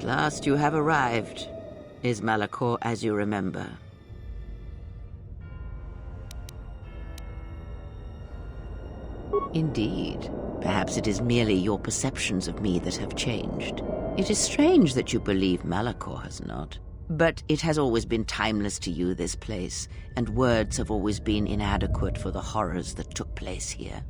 At last you have arrived. Is Malachor as you remember? Indeed. Perhaps it is merely your perceptions of me that have changed. It is strange that you believe Malachor has not. But it has always been timeless to you, this place, and words have always been inadequate for the horrors that took place here.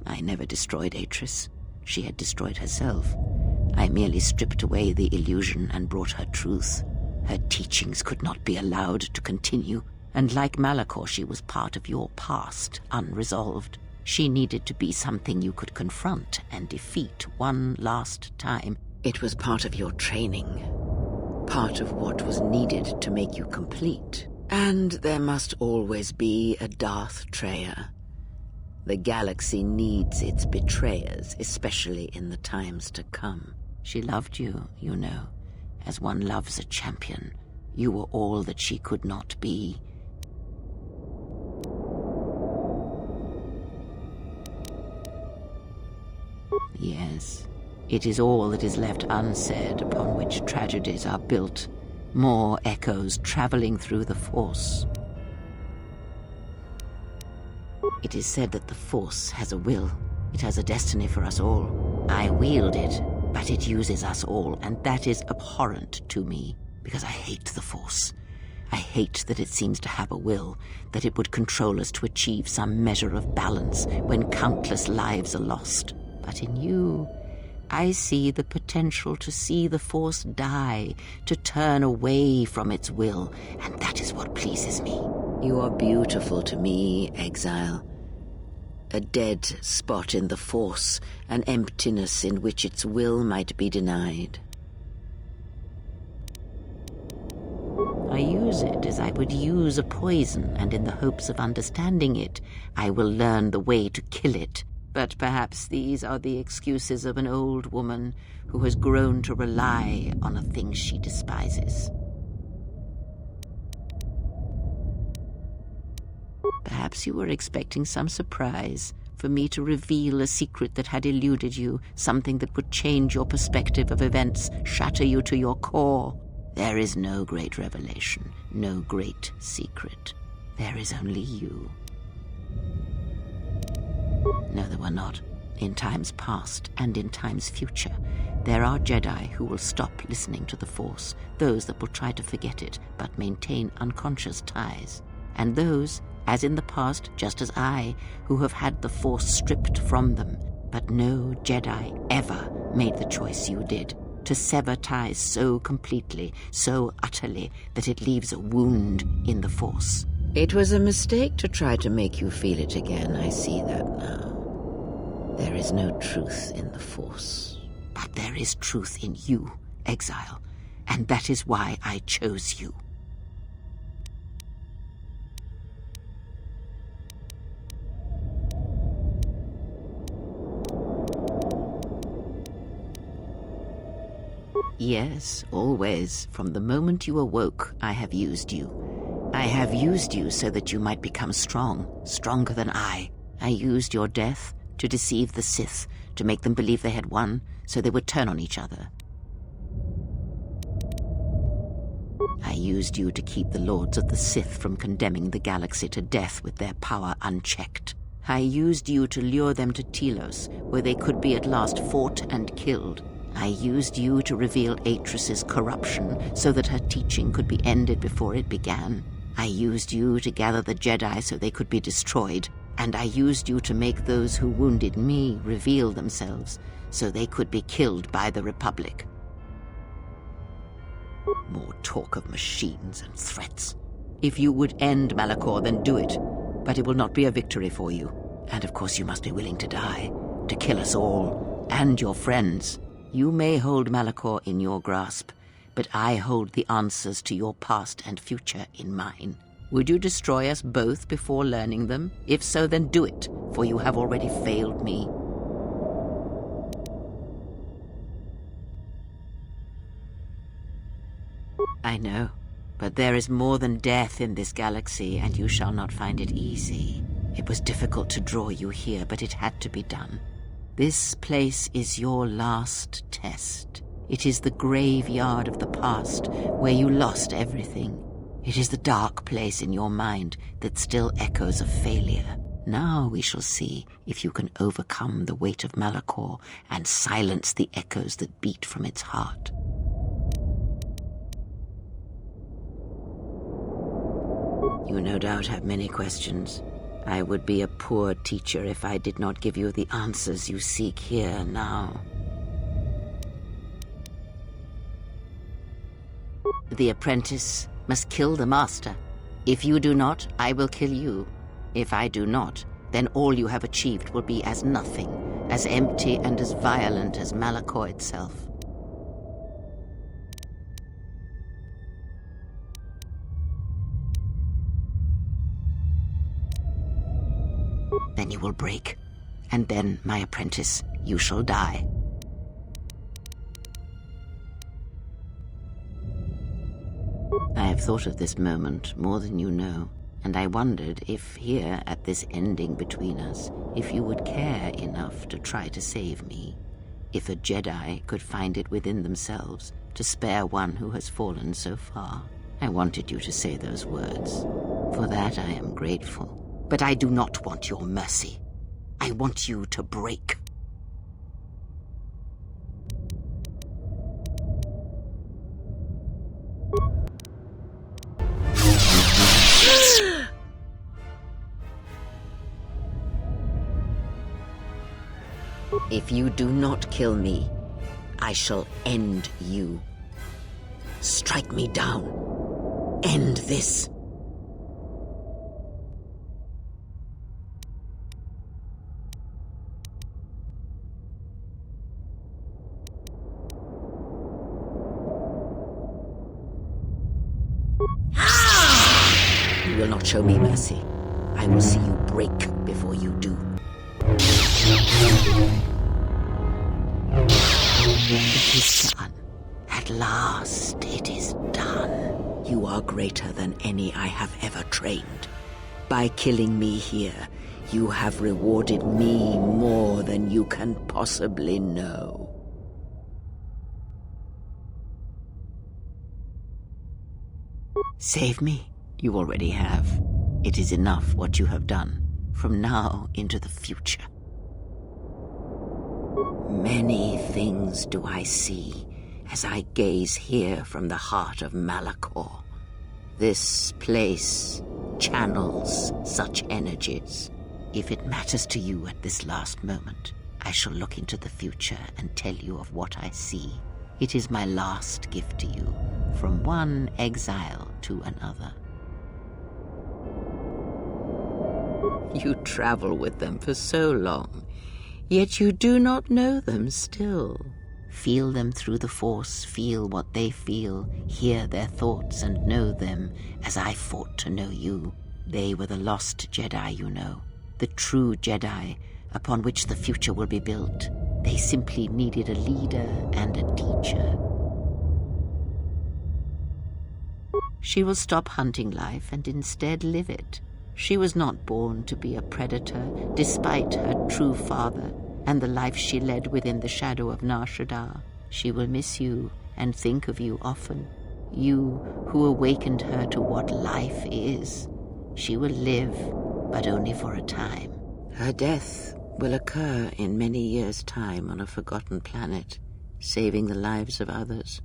I never destroyed Atris. She had destroyed herself. I merely stripped away the illusion and brought her truth. Her teachings could not be allowed to continue, and like Malachor, she was part of your past, unresolved. She needed to be something you could confront and defeat one last time. It was part of your training, part of what was needed to make you complete. And there must always be a Darth Traya. The galaxy needs its betrayers, especially in the times to come. She loved you, you know, as one loves a champion. You were all that she could not be. Yes, it is all that is left unsaid upon which tragedies are built. More echoes traveling through the Force. It is said that the Force has a will. It has a destiny for us all. I wield it, but it uses us all, and that is abhorrent to me, because I hate the Force. I hate that it seems to have a will, that it would control us to achieve some measure of balance when countless lives are lost. But in you, I see the potential to see the Force die, to turn away from its will, and that is what pleases me. You are beautiful to me, Exile. A dead spot in the Force, an emptiness in which its will might be denied. I use it as I would use a poison, and in the hopes of understanding it, I will learn the way to kill it. But perhaps these are the excuses of an old woman who has grown to rely on a thing she despises. Perhaps you were expecting some surprise, for me to reveal a secret that had eluded you, something that would change your perspective of events, shatter you to your core. There is no great revelation, no great secret. There is only you. No, there were not. In times past and in times future, there are Jedi who will stop listening to the Force, those that will try to forget it but maintain unconscious ties, and those, as in the past, just as I, who have had the Force stripped from them. But no Jedi ever made the choice you did, to sever ties so completely, so utterly, that it leaves a wound in the Force. It was a mistake to try to make you feel it again, I see that now. There is no truth in the Force, but there is truth in you, Exile, and that is why I chose you. Yes, always. From the moment you awoke, I have used you. I have used you so that you might become strong, stronger than I. I used your death to deceive the Sith, to make them believe they had won, so they would turn on each other. I used you to keep the Lords of the Sith from condemning the galaxy to death with their power unchecked. I used you to lure them to Telos, where they could be at last fought and killed. I used you to reveal Atris's corruption so that her teaching could be ended before it began. I used you to gather the Jedi so they could be destroyed, and I used you to make those who wounded me reveal themselves so they could be killed by the Republic. More talk of machines and threats. If you would end Malachor, then do it, but it will not be a victory for you. And of course you must be willing to die, to kill us all, and your friends. You may hold Malachor in your grasp, but I hold the answers to your past and future in mine. Would you destroy us both before learning them? If so, then do it, for you have already failed me. I know. But there is more than death in this galaxy, and you shall not find it easy. It was difficult to draw you here, but it had to be done. This place is your last test. It is the graveyard of the past, where you lost everything. It is the dark place in your mind that still echoes of failure. Now we shall see if you can overcome the weight of Malachor and silence the echoes that beat from its heart. You no doubt have many questions. I would be a poor teacher if I did not give you the answers you seek here now. The apprentice must kill the master. If you do not, I will kill you. If I do not, then all you have achieved will be as nothing, as empty and as violent as Malachor itself. Then you will break, and then, my apprentice, you shall die. I have thought of this moment more than you know, and I wondered if here, at this ending between us, if you would care enough to try to save me, if a Jedi could find it within themselves to spare one who has fallen so far. I wanted you to say those words. For that I am grateful. But I do not want your mercy. I want you to break. If you do not kill me, I shall end you. Strike me down. End this. You will not show me mercy. I will see you break before you do. It is done. At last, it is done. You are greater than any I have ever trained. By killing me here, you have rewarded me more than you can possibly know. Save me? You already have. It is enough what you have done, from now into the future. Many things do I see as I gaze here from the heart of Malachor. This place channels such energies. If it matters to you at this last moment, I shall look into the future and tell you of what I see. It is my last gift to you, from one exile to another. You travel with them for so long, yet you do not know them still. Feel them through the Force, feel what they feel, hear their thoughts and know them as I fought to know you. They were the lost Jedi, you know, the true Jedi upon which the future will be built. They simply needed a leader and a teacher. She will stop hunting life and instead live it. She was not born to be a predator, despite her true father and the life she led within the shadow of Nar Shaddaa. She will miss you and think of you often. You who awakened her to what life is. She will live, but only for a time. Her death will occur in many years' time on a forgotten planet, saving the lives of others.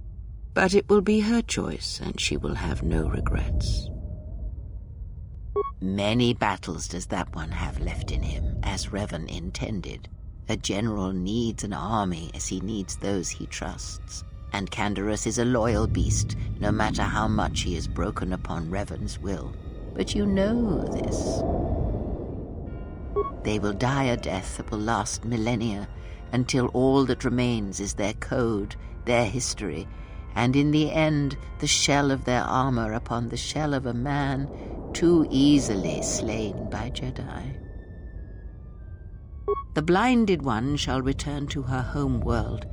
But it will be her choice, and she will have no regrets. Many battles does that one have left in him, as Revan intended. A general needs an army as he needs those he trusts. And Canderous is a loyal beast, no matter how much he is broken upon Revan's will. But you know this. They will die a death that will last millennia, until all that remains is their code, their history, and in the end, the shell of their armor upon the shell of a man too easily slain by Jedi. The blinded one shall return to her home world,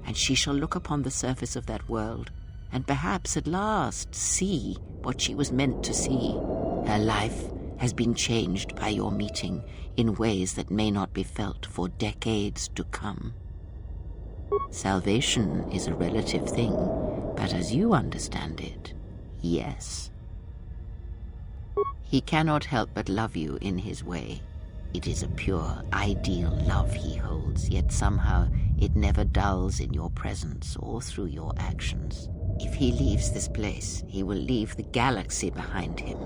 and she shall look upon the surface of that world and perhaps at last see what she was meant to see. Her life has been changed by your meeting in ways that may not be felt for decades to come. Salvation is a relative thing, but as you understand it, yes. He cannot help but love you in his way. It is a pure, ideal love he holds, yet somehow it never dulls in your presence or through your actions. If he leaves this place, he will leave the galaxy behind him.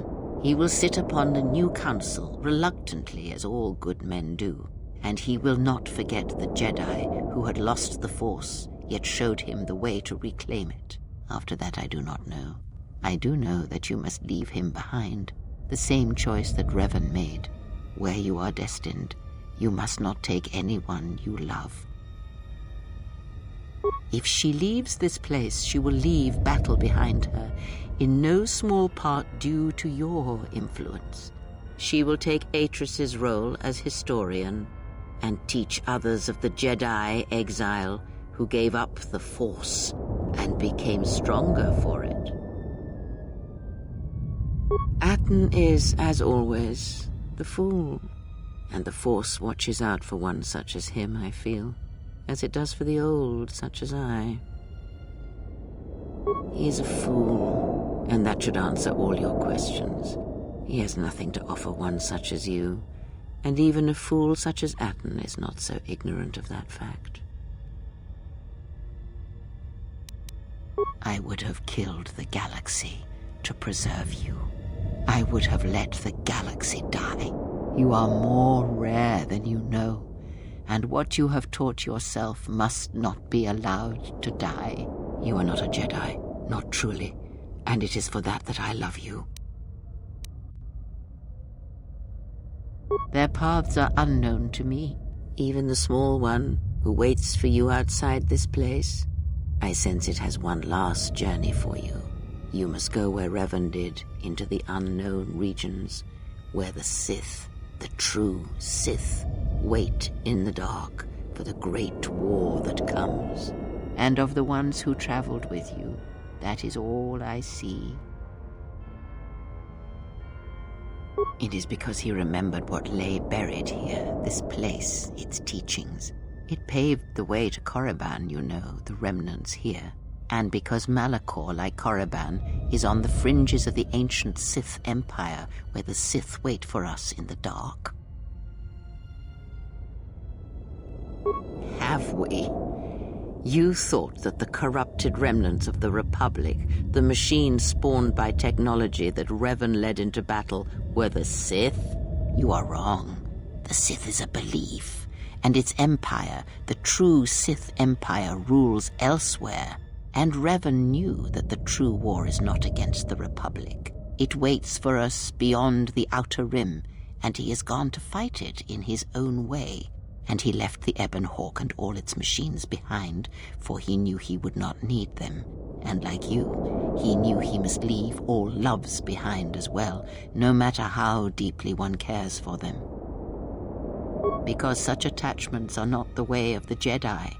He will sit upon the new council, reluctantly as all good men do, and he will not forget the Jedi who had lost the Force, yet showed him the way to reclaim it. After that I do not know. I do know that you must leave him behind, the same choice that Revan made. Where you are destined, you must not take anyone you love. If she leaves this place, she will leave battle behind her, in no small part due to your influence. She will take Atris's role as historian and teach others of the Jedi exile who gave up the Force and became stronger for it. Atten is, as always, the fool, and the Force watches out for one such as him, I feel, as it does for the old such as I. He is a fool, and that should answer all your questions. He has nothing to offer one such as you, and even a fool such as Atten is not so ignorant of that fact. I would have killed the galaxy to preserve you. I would have let the galaxy die. You are more rare than you know, and what you have taught yourself must not be allowed to die. You are not a Jedi, not truly, and it is for that that I love you. Their paths are unknown to me, even the small one who waits for you outside this place. I sense it has one last journey for you. You must go where Revan did, into the unknown regions, where the Sith, the true Sith, wait in the dark for the great war that comes. And of the ones who traveled with you, that is all I see. It is because he remembered what lay buried here, this place, its teachings. It paved the way to Korriban, you know, the remnants here. And because Malachor, like Korriban, is on the fringes of the ancient Sith Empire, where the Sith wait for us in the dark. Have we? You thought that the corrupted remnants of the Republic, the machines spawned by technology that Revan led into battle, were the Sith? You are wrong. The Sith is a belief, and its empire, the true Sith Empire, rules elsewhere. And Revan knew that the true war is not against the Republic. It waits for us beyond the Outer Rim, and he has gone to fight it in his own way. And he left the Ebon Hawk and all its machines behind, for he knew he would not need them. And like you, he knew he must leave all loves behind as well, no matter how deeply one cares for them. Because such attachments are not the way of the Jedi,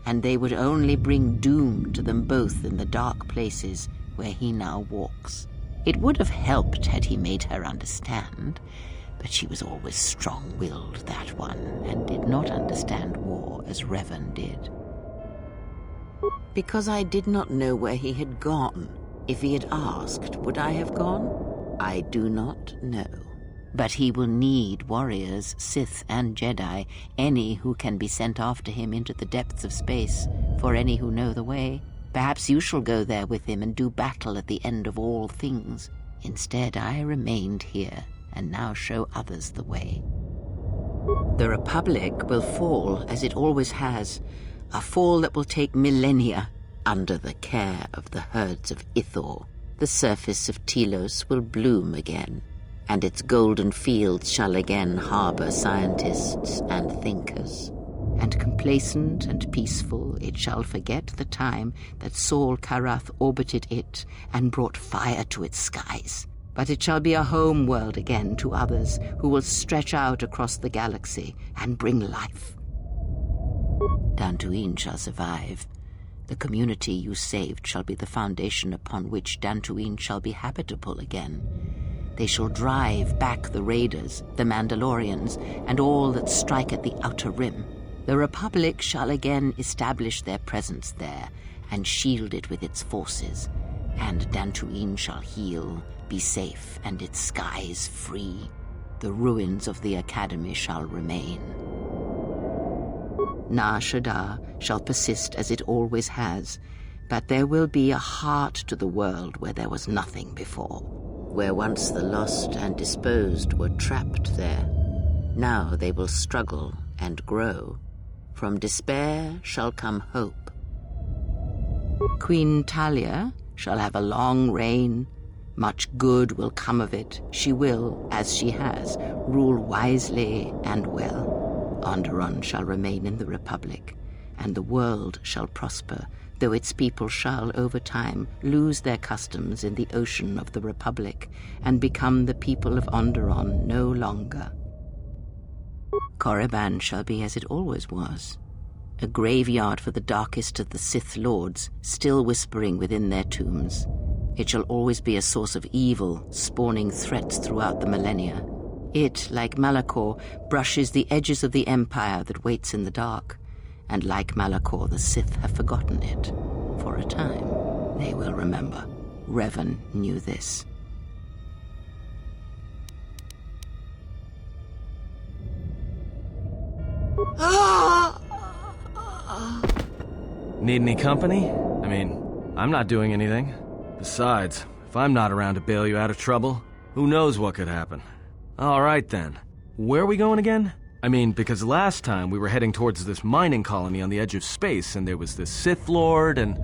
and they would only bring doom to them both in the dark places where he now walks. It would have helped had he made her understand, but she was always strong-willed, that one, and did not understand war as Revan did. Because I did not know where he had gone. If he had asked, would I have gone? I do not know. But he will need warriors, Sith and Jedi, any who can be sent after him into the depths of space, for any who know the way. Perhaps you shall go there with him and do battle at the end of all things. Instead, I remained here, and now show others the way. The Republic will fall, as it always has, a fall that will take millennia. Under the care of the herds of Ithor, the surface of Telos will bloom again, and its golden fields shall again harbor scientists and thinkers. And complacent and peaceful, it shall forget the time that Saul Karath orbited it and brought fire to its skies. But it shall be a home world again to others who will stretch out across the galaxy and bring life. Dantooine shall survive. The community you saved shall be the foundation upon which Dantooine shall be habitable again. They shall drive back the raiders, the Mandalorians, and all that strike at the outer rim. The Republic shall again establish their presence there and shield it with its forces, and Dantooine shall heal, be safe, and its skies free. The ruins of the Academy shall remain. Nar Shaddaa shall persist as it always has, but there will be a heart to the world where there was nothing before. Where once the lost and disposed were trapped there, now they will struggle and grow. From despair shall come hope. Queen Talia shall have a long reign. Much good will come of it. She will, as she has, rule wisely and well. Onderon shall remain in the Republic, and the world shall prosper, though its people shall, over time, lose their customs in the ocean of the Republic and become the people of Onderon no longer. Korriban shall be as it always was, a graveyard for the darkest of the Sith Lords, still whispering within their tombs. It shall always be a source of evil, spawning threats throughout the millennia. It, like Malachor, brushes the edges of the Empire that waits in the dark, and like Malachor, the Sith have forgotten it. For a time, they will remember. Revan knew this. Need any company? I mean, I'm not doing anything. Besides, if I'm not around to bail you out of trouble, who knows what could happen. All right then. Where are we going again? I mean, because last time we were heading towards this mining colony on the edge of space, and there was this Sith Lord, and